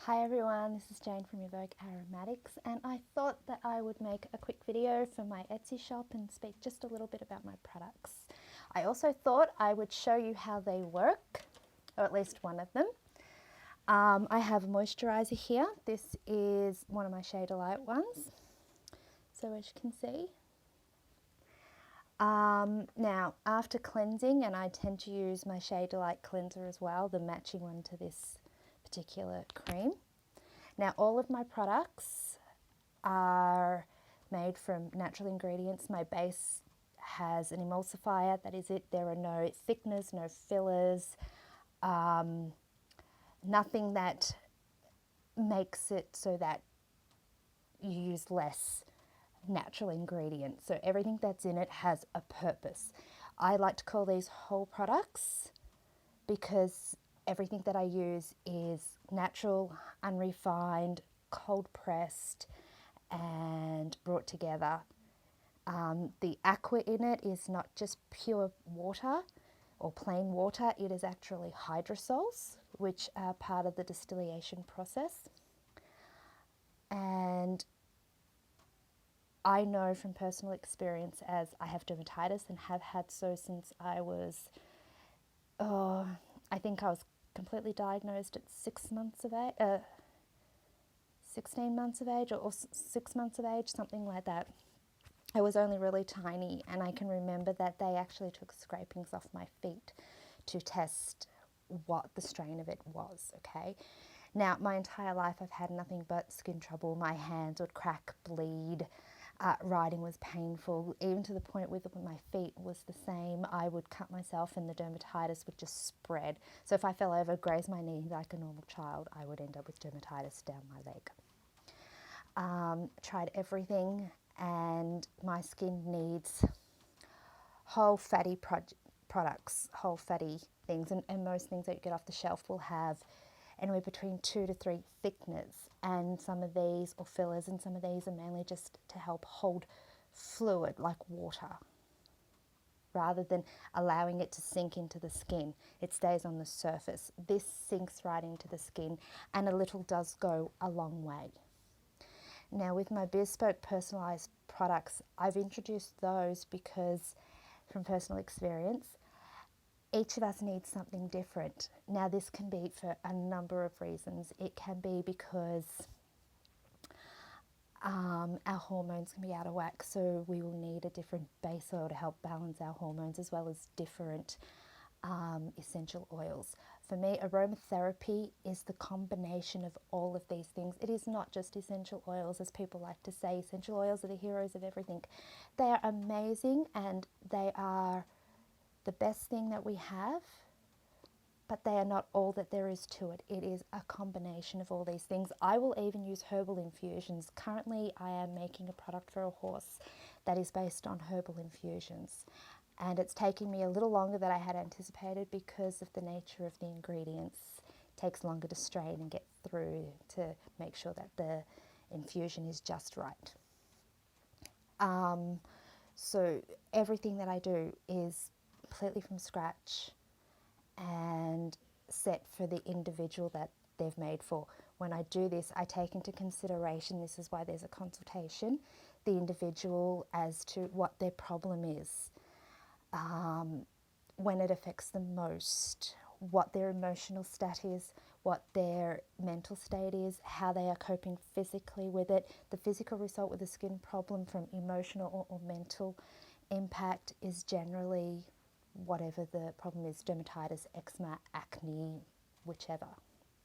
Hi everyone, this is Jane from Evoke Aromatics, and I thought that I would make a quick video for my Etsy shop and speak just a little bit about my products. I also thought I would show you how they work, or at least one of them. I have a moisturizer here. This is one of my Shea Delight ones, so as you can see. Now, after cleansing, and I tend to use my Shea Delight cleanser as well, the matching one to this particular cream. Now, all of my products are made from natural ingredients. My base has an emulsifier, that is it. There are no thickeners, no fillers, nothing that makes it so that you use less natural ingredients. So everything that's in it has a purpose. I like to call these whole products because everything that I use is natural, unrefined, cold pressed and brought together. The aqua in it is not just pure water or plain water, it is actually hydrosols, which are part of the distillation process. And I know from personal experience, as I have dermatitis and have had so since I was, I think I was completely diagnosed at 6 months of age, 16 months of age or 6 months of age, something like that. I was only really tiny, and I can remember that they actually took scrapings off my feet to test what the strain of it was, okay? Now, my entire life I've had nothing but skin trouble. My hands would crack, bleed, riding was painful, even to the point with my feet was the same. I would cut myself and the dermatitis would just spread. So if I fell over, grazed my knee like a normal child, I would end up with dermatitis down my leg. Tried everything, and my skin needs whole fatty products, whole fatty things, and most things that you get off the shelf will have anywhere between 2 to 3 thickeners, and some of these, or fillers, and some of these are mainly just to help hold fluid like water. Rather than allowing it to sink into the skin, it stays on the surface. This sinks right into the skin, and a little does go a long way. Now, with my bespoke personalised products, I've introduced those because, from personal experience, each of us needs something different. Now, this can be for a number of reasons. It can be because our hormones can be out of whack, so we will need a different base oil to help balance our hormones, as well as different essential oils. For me, aromatherapy is the combination of all of these things. It is not just essential oils, as people like to say. Essential oils are the heroes of everything. They are amazing, and they are the best thing that we have, but they are not all that there is to it. It is a combination of all these things. I will even use herbal infusions. Currently, I am making a product for a horse that is based on herbal infusions. And it's taking me a little longer than I had anticipated because of the nature of the ingredients. It takes longer to strain and get through to make sure that the infusion is just right. So everything that I do is completely from scratch and set for the individual that they've made for. When I do this, I take into consideration, this is why there's a consultation, the individual as to what their problem is, when it affects them most, what their emotional state is, what their mental state is, how they are coping physically with it. The physical result with a skin problem from emotional or mental impact is generally whatever the problem is: dermatitis, eczema, acne, whichever,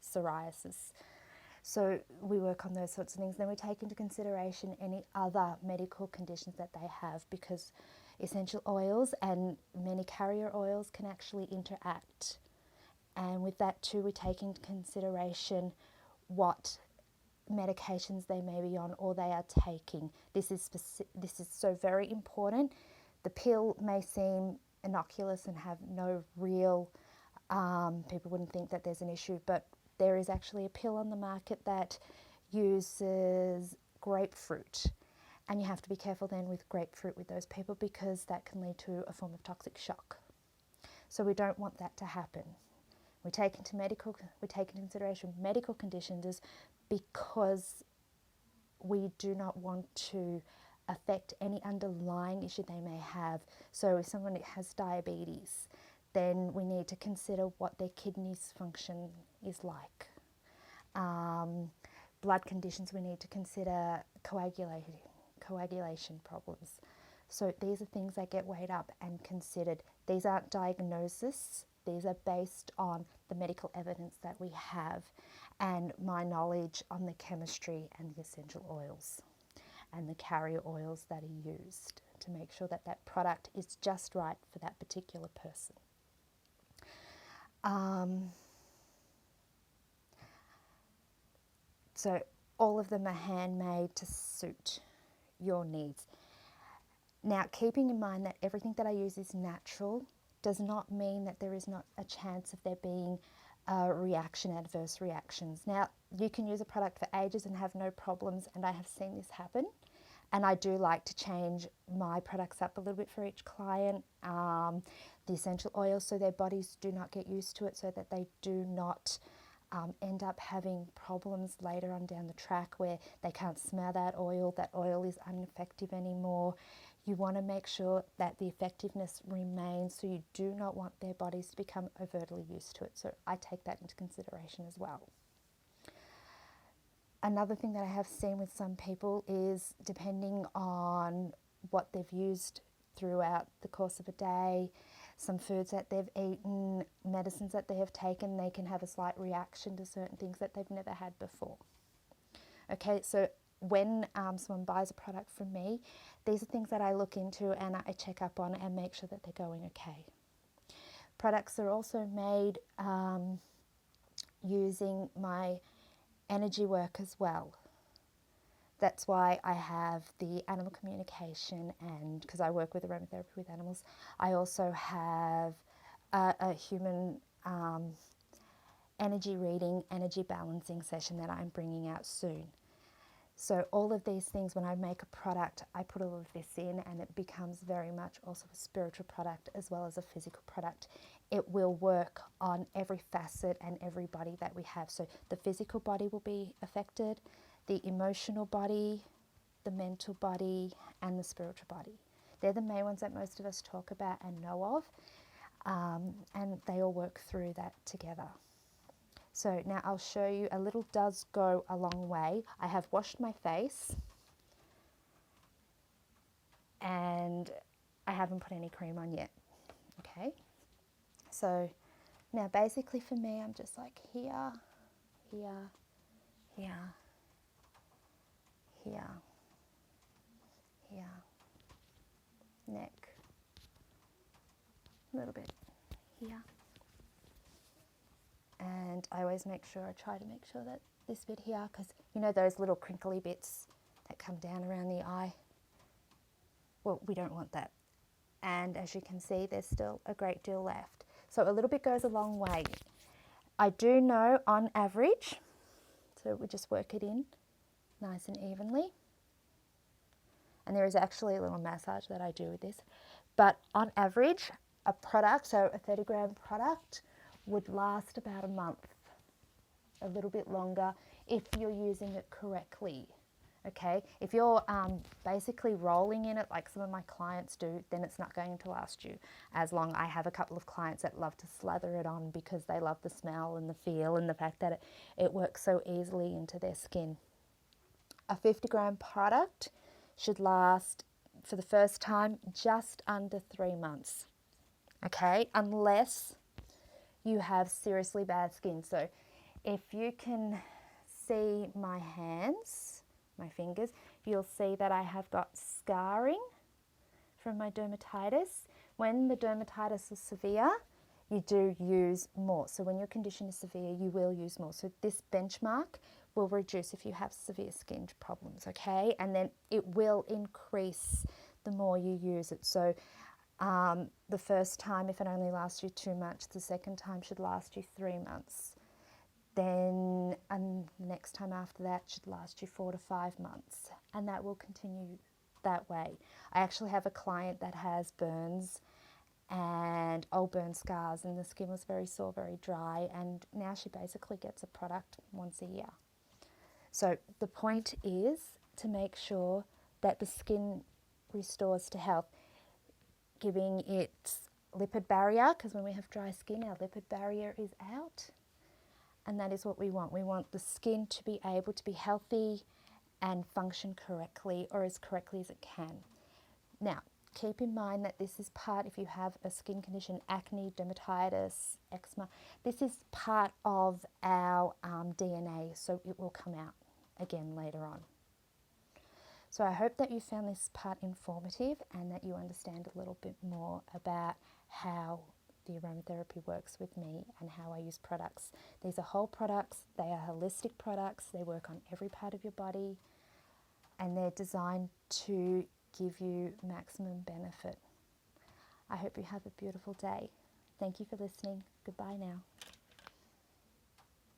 psoriasis. So we work on those sorts of things. Then we take into consideration any other medical conditions that they have, because essential oils and many carrier oils can actually interact. And with that too, we take into consideration what medications they may be on or they are taking. This is so very important. The pill may seem innocuous and have no real, people wouldn't think that there's an issue, but there is actually a pill on the market that uses grapefruit, and you have to be careful then with grapefruit with those people, because that can lead to a form of toxic shock. So we don't want that to happen. We take into consideration medical conditions because we do not want to affect any underlying issue they may have. So if someone has diabetes, then we need to consider what their kidneys function is like. Blood conditions, we need to consider coagulation problems. So these are things that get weighed up and considered. These aren't diagnoses. These are based on the medical evidence that we have and my knowledge on the chemistry and the essential oils and the carrier oils that are used to make sure that that product is just right for that particular person. So all of them are handmade to suit your needs. Now, keeping in mind that everything that I use is natural does not mean that there is not a chance of there being adverse reactions. Now, you can use a product for ages and have no problems, and I have seen this happen. And I do like to change my products up a little bit for each client, the essential oils, so their bodies do not get used to it, so that they do not end up having problems later on down the track where they can't smell that oil is ineffective anymore. You want to make sure that the effectiveness remains, so you do not want their bodies to become overtly used to it. So I take that into consideration as well. Another thing that I have seen with some people is, depending on what they've used throughout the course of a day, some foods that they've eaten, medicines that they have taken, they can have a slight reaction to certain things that they've never had before. Okay, so when someone buys a product from me, these are things that I look into and I check up on and make sure that they're going okay. Products are also made using my energy work as well. That's why I have the animal communication, and because I work with aromatherapy with animals, I also have a human energy reading, energy balancing session that I'm bringing out soon. So all of these things, when I make a product, I put all of this in, and it becomes very much also a spiritual product as well as a physical product. It will work on every facet and every body that we have. So the physical body will be affected, the emotional body, the mental body, and the spiritual body. They're the main ones that most of us talk about and know of, and they all work through that together. So now I'll show you, a little does go a long way. I have washed my face and I haven't put any cream on yet. Okay, so now basically for me, I'm just like here, here, here, here, here, neck, a little bit here. And I always make sure, I try to make sure that this bit here, because you know those little crinkly bits that come down around the eye? Well, we don't want that. And as you can see, there's still a great deal left. So a little bit goes a long way. I do know on average, so we just work it in nice and evenly. And there is actually a little massage that I do with this. But on average, a product, so a 30-gram product, would last about a month, a little bit longer if you're using it correctly. Okay, if you're basically rolling in it like some of my clients do, then it's not going to last you as long. I have a couple of clients that love to slather it on because they love the smell and the feel and the fact that it works so easily into their skin. A 50-gram product should last, for the first time, just under 3 months. Okay, unless you have seriously bad skin. So if you can see my hands, my fingers, you'll see that I have got scarring from my dermatitis. When the dermatitis is severe, you do use more. So when your condition is severe, you will use more. So this benchmark will reduce if you have severe skin problems, okay? And then it will increase the more you use it. So the first time, if it only lasts you 2 months, the second time should last you 3 months. Then the next time after that should last you 4 to 5 months. And that will continue that way. I actually have a client that has burns and old burn scars, and the skin was very sore, very dry, and now she basically gets a product once a year. So the point is to make sure that the skin restores to health, giving it lipid barrier, because when we have dry skin, our lipid barrier is out, and that is what we want. We want the skin to be able to be healthy and function correctly, or as correctly as it can. Now, keep in mind that this is part, if you have a skin condition, acne, dermatitis, eczema, this is part of our DNA, so it will come out again later on. So I hope that you found this part informative and that you understand a little bit more about how the aromatherapy works with me and how I use products. These are whole products, they are holistic products, they work on every part of your body, and they're designed to give you maximum benefit. I hope you have a beautiful day. Thank you for listening. Goodbye now.